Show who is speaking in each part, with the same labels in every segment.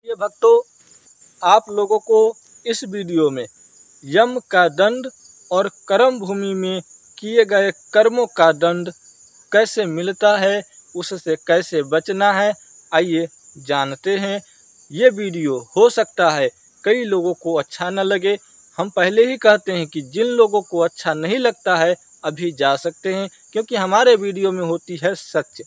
Speaker 1: ये भक्तों, आप लोगों को इस वीडियो में यम का दंड और कर्म भूमि में किए गए कर्मों का दंड कैसे मिलता है, उससे कैसे बचना है, आइए जानते हैं। ये वीडियो हो सकता है कई लोगों को अच्छा न लगे। हम पहले ही कहते हैं कि जिन लोगों को अच्छा नहीं लगता है अभी जा सकते हैं, क्योंकि हमारे वीडियो में होती है सच।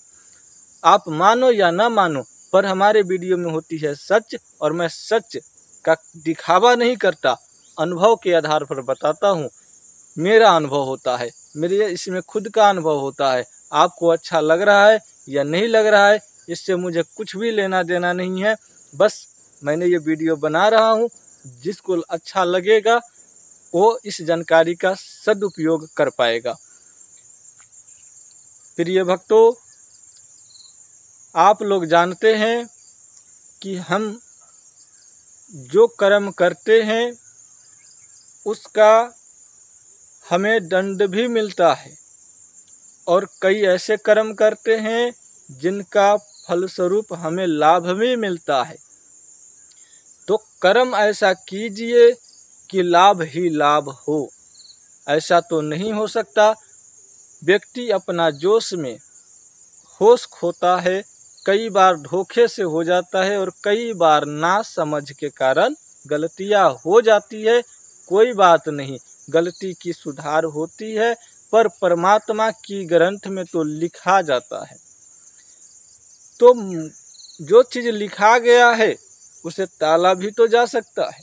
Speaker 1: आप मानो या ना मानो, पर हमारे वीडियो में होती है सच, और मैं सच का दिखावा नहीं करता, अनुभव के आधार पर बताता हूँ। मेरा अनुभव होता है, मेरे इसमें खुद का अनुभव होता है। आपको अच्छा लग रहा है या नहीं लग रहा है, इससे मुझे कुछ भी लेना देना नहीं है। बस मैंने ये वीडियो बना रहा हूँ, जिसको अच्छा लगेगा वो इस जानकारी का सदुपयोग कर पाएगा। प्रिय भक्तों, आप लोग जानते हैं कि हम जो कर्म करते हैं उसका हमें दंड भी मिलता है, और कई ऐसे कर्म करते हैं जिनका फलस्वरूप हमें लाभ भी मिलता है। तो कर्म ऐसा कीजिए कि लाभ ही लाभ हो, ऐसा तो नहीं हो सकता। व्यक्ति अपना जोश में होश खोता है, कई बार धोखे से हो जाता है, और कई बार ना समझ के कारण गलतियां हो जाती है। कोई बात नहीं, गलती की सुधार होती है, पर परमात्मा की ग्रंथ में तो लिखा जाता है। तो जो चीज लिखा गया है उसे टाला भी तो जा सकता है।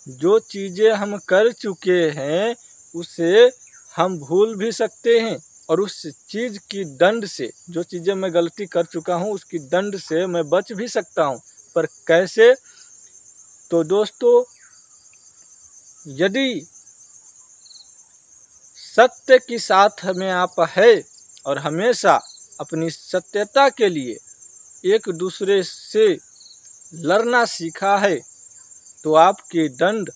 Speaker 1: जो चीजें हम कर चुके हैं उसे हम भूल भी सकते हैं, और उस चीज की दंड से, जो चीजें मैं गलती कर चुका हूं उसकी दंड से मैं बच भी सकता हूं। पर कैसे? तो दोस्तों, यदि सत्य की साथ में आप है और हमेशा अपनी सत्यता के लिए एक दूसरे से लड़ना सीखा है, तो आपकी दंड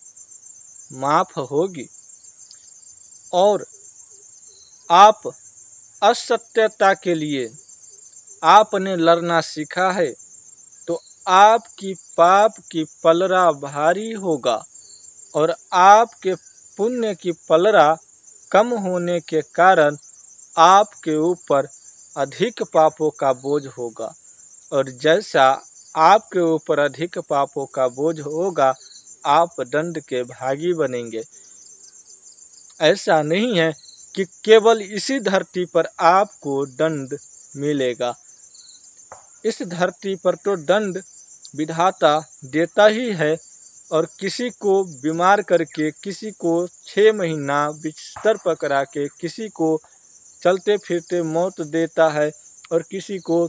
Speaker 1: माफ होगी। और आप असत्यता के लिए आपने लड़ना सीखा है, तो आपकी पाप की पलरा भारी होगा, और आपके पुण्य की पलरा कम होने के कारण आपके ऊपर अधिक पापों का बोझ होगा। और जैसा आपके ऊपर अधिक पापों का बोझ होगा, आप दंड के भागी बनेंगे। ऐसा नहीं है कि केवल इसी धरती पर आपको दंड मिलेगा। इस धरती पर तो दंड विधाता देता ही है, और किसी को बीमार करके, किसी को 6 महीना बिस्तर पर करा के, किसी को चलते फिरते मौत देता है, और किसी को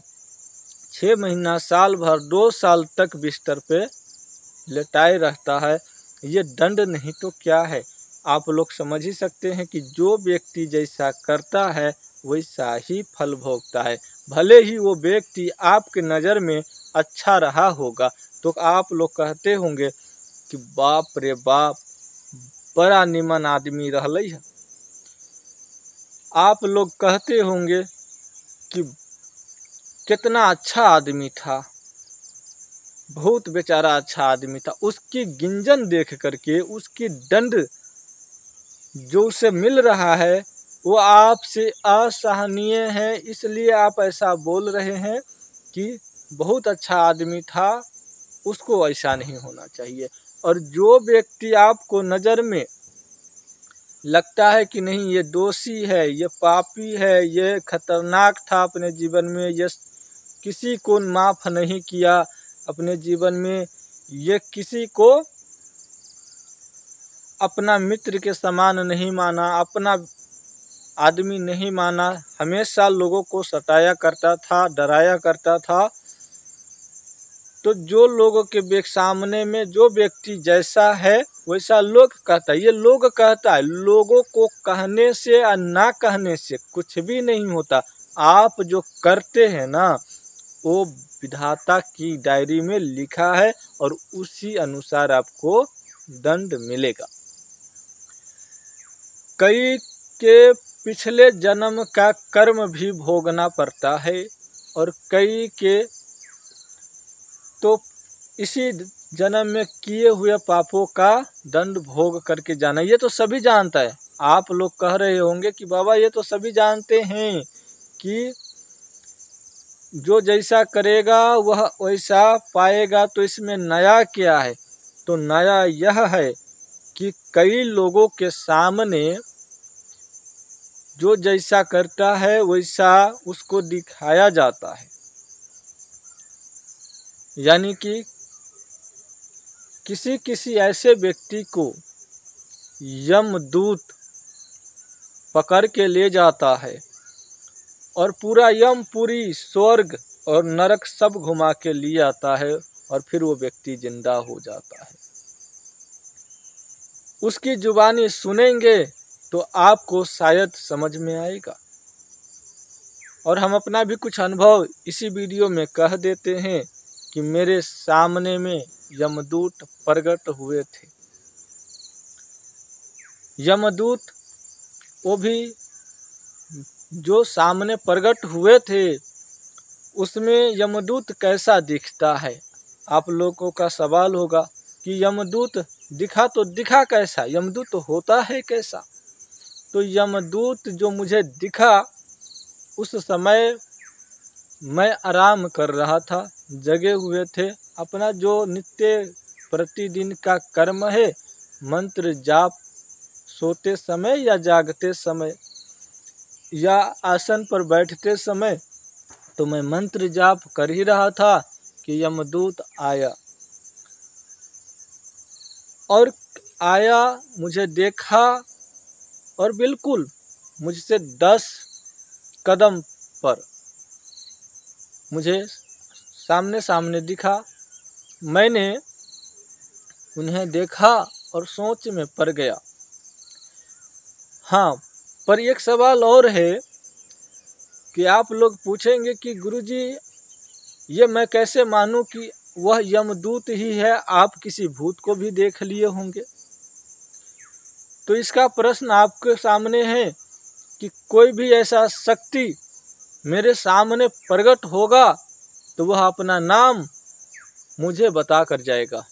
Speaker 1: 6 महीना, साल भर, 2 साल तक बिस्तर पे लेटाए रहता है। ये दंड नहीं तो क्या है? आप लोग समझ ही सकते हैं कि जो व्यक्ति जैसा करता है वैसा ही फल भोगता है। भले ही वो व्यक्ति आपके नज़र में अच्छा रहा होगा, तो आप लोग कहते होंगे कि बाप रे बाप, बड़ा निमन आदमी रहलै है। आप लोग कहते होंगे कि कितना अच्छा आदमी था, बहुत बेचारा अच्छा आदमी था। उसकी गिंजन देख करके, उसकी दंड जो उसे मिल रहा है वो आपसे असहनीय है, इसलिए आप ऐसा बोल रहे हैं कि बहुत अच्छा आदमी था, उसको ऐसा नहीं होना चाहिए। और जो व्यक्ति आपको नज़र में लगता है कि नहीं, ये दोषी है, ये पापी है, ये खतरनाक था अपने जीवन में, ये किसी को माफ़ नहीं किया अपने जीवन में, ये किसी को अपना मित्र के समान नहीं माना, अपना आदमी नहीं माना, हमेशा लोगों को सताया करता था, डराया करता था। तो जो लोगों के सामने में जो व्यक्ति जैसा है वैसा लोग कहता है। ये लोग कहता है, लोगों को कहने से या ना कहने से कुछ भी नहीं होता। आप जो करते हैं ना, वो विधाता की डायरी में लिखा है, और उसी अनुसार आपको दंड मिलेगा। कई के पिछले जन्म का कर्म भी भोगना पड़ता है, और कई के तो इसी जन्म में किए हुए पापों का दंड भोग करके जाना। ये तो सभी जानता है। आप लोग कह रहे होंगे कि बाबा ये तो सभी जानते हैं कि जो जैसा करेगा वह वैसा पाएगा, तो इसमें नया क्या है? तो नया यह है कि कई लोगों के सामने जो जैसा करता है वैसा उसको दिखाया जाता है। यानी कि किसी किसी ऐसे व्यक्ति को यमदूत पकड़ के ले जाता है और पूरा यमपुरी, स्वर्ग और नरक सब घुमा के लिए आता है, और फिर वो व्यक्ति जिंदा हो जाता है। उसकी जुबानी सुनेंगे तो आपको शायद समझ में आएगा। और हम अपना भी कुछ अनुभव इसी वीडियो में कह देते हैं कि मेरे सामने में यमदूत प्रकट हुए थे। यमदूत वो भी जो सामने प्रकट हुए थे उसमें यमदूत कैसा दिखता है? आप लोगों का सवाल होगा कि यमदूत दिखा तो दिखा कैसा, यमदूत होता है कैसा? तो यमदूत जो मुझे दिखा उस समय मैं आराम कर रहा था, जगे हुए थे। अपना जो नित्य प्रतिदिन का कर्म है, मंत्र जाप, सोते समय या जागते समय या आसन पर बैठते समय, तो मैं मंत्र जाप कर ही रहा था कि यमदूत आया। और आया, मुझे देखा और बिल्कुल मुझसे 10 कदम पर मुझे सामने सामने दिखा। मैंने उन्हें देखा और सोच में पड़ गया। हाँ, पर एक सवाल और है कि आप लोग पूछेंगे कि गुरुजी ये मैं कैसे मानूं कि वह यमदूत ही है, आप किसी भूत को भी देख लिए होंगे। तो इसका प्रश्न आपके सामने है कि कोई भी ऐसा शक्ति मेरे सामने प्रकट होगा तो वह अपना नाम मुझे बता कर जाएगा,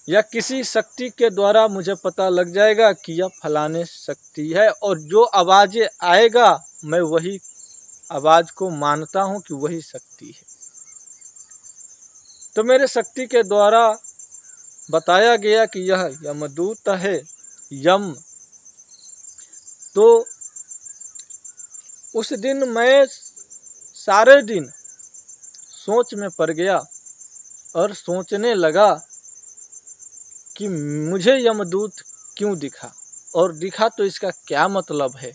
Speaker 1: या किसी शक्ति के द्वारा मुझे पता लग जाएगा कि यह फलाने शक्ति है, और जो आवाज़ें आएगा मैं वही आवाज़ को मानता हूँ कि वही शक्ति है। तो मेरे शक्ति के द्वारा बताया गया कि यह यमदूत है, यम। तो उस दिन मैं सारे दिन सोच में पड़ गया और सोचने लगा कि मुझे यमदूत क्यों दिखा, और दिखा तो इसका क्या मतलब है।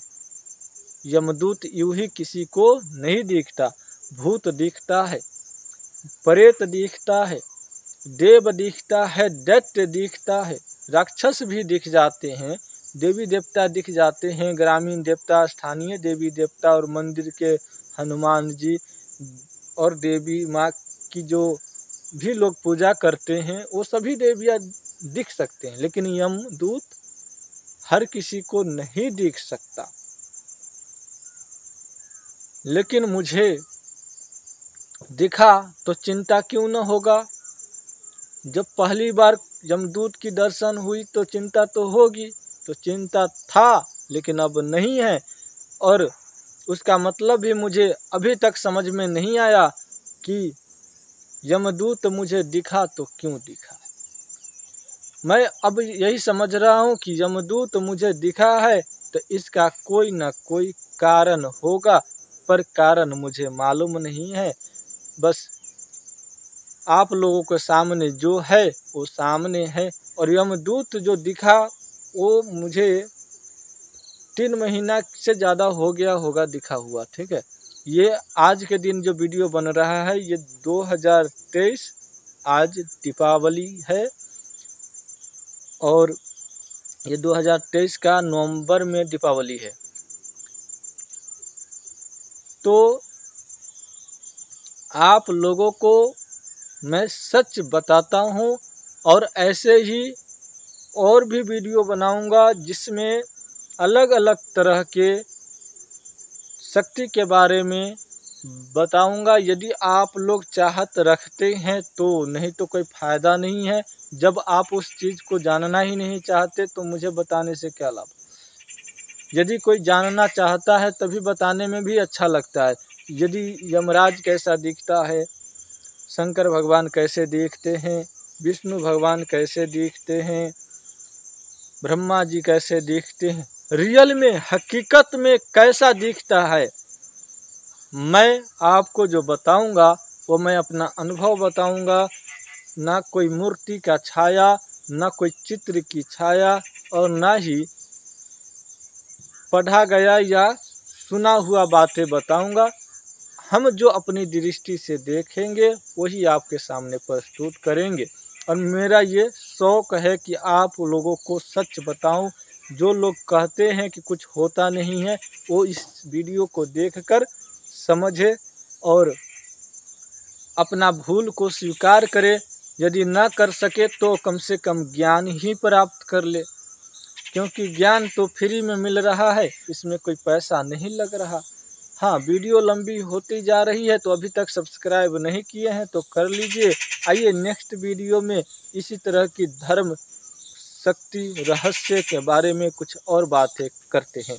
Speaker 1: यमदूत यूं ही किसी को नहीं दिखता। भूत दिखता है, प्रेत दिखता है, देव दिखता है, दैत्य दिखता है, राक्षस भी दिख जाते हैं, देवी देवता दिख जाते हैं, ग्रामीण देवता, स्थानीय देवी देवता और मंदिर के हनुमान जी और देवी माँ की जो भी लोग पूजा करते हैं वो सभी देवियाँ दिख सकते हैं, लेकिन यमदूत हर किसी को नहीं दिख सकता। लेकिन मुझे दिखा तो चिंता क्यों न होगा। जब पहली बार यमदूत की दर्शन हुई तो चिंता तो होगी, तो चिंता था लेकिन अब नहीं है। और उसका मतलब भी मुझे अभी तक समझ में नहीं आया कि यमदूत मुझे दिखा तो क्यों दिखा। मैं अब यही समझ रहा हूँ कि यमदूत मुझे दिखा है तो इसका कोई न कोई कारण होगा, पर कारण मुझे मालूम नहीं है। बस आप लोगों के सामने जो है वो सामने है। और यमदूत जो दिखा वो मुझे 3 महीना से ज़्यादा हो गया होगा दिखा हुआ, ठीक है। ये आज के दिन जो वीडियो बन रहा है ये 2023, आज दीपावली है, और ये 2023 का नवंबर में दीपावली है। तो आप लोगों को मैं सच बताता हूँ, और ऐसे ही और भी वीडियो बनाऊंगा जिसमें अलग अलग तरह के शक्ति के बारे में बताऊंगा। यदि आप लोग चाहत रखते हैं तो, नहीं तो कोई फ़ायदा नहीं है। जब आप उस चीज़ को जानना ही नहीं चाहते तो मुझे बताने से क्या लाभ। यदि कोई जानना चाहता है तभी बताने में भी अच्छा लगता है। यदि यमराज कैसा दिखता है, शंकर भगवान कैसे दिखते हैं, विष्णु भगवान कैसे दिखते हैं, ब्रह्मा जी कैसे दिखते हैं, रियल में हकीकत में कैसा दिखता है, मैं आपको जो बताऊंगा वो मैं अपना अनुभव बताऊंगा। ना कोई मूर्ति का छाया, ना कोई चित्र की छाया, और ना ही पढ़ा गया या सुना हुआ बातें बताऊंगा। हम जो अपनी दृष्टि से देखेंगे वही आपके सामने प्रस्तुत करेंगे। और मेरा ये शौक़ है कि आप लोगों को सच बताऊं। जो लोग कहते हैं कि कुछ होता नहीं है, वो इस वीडियो को देखकर समझे और अपना भूल को स्वीकार करे। यदि ना कर सके तो कम से कम ज्ञान ही प्राप्त कर ले, क्योंकि ज्ञान तो फ्री में मिल रहा है, इसमें कोई पैसा नहीं लग रहा। हाँ, वीडियो लंबी होती जा रही है तो अभी तक सब्सक्राइब नहीं किए हैं तो कर लीजिए। आइए नेक्स्ट वीडियो में इसी तरह की धर्म, शक्ति, रहस्य के बारे में कुछ और बातें करते हैं।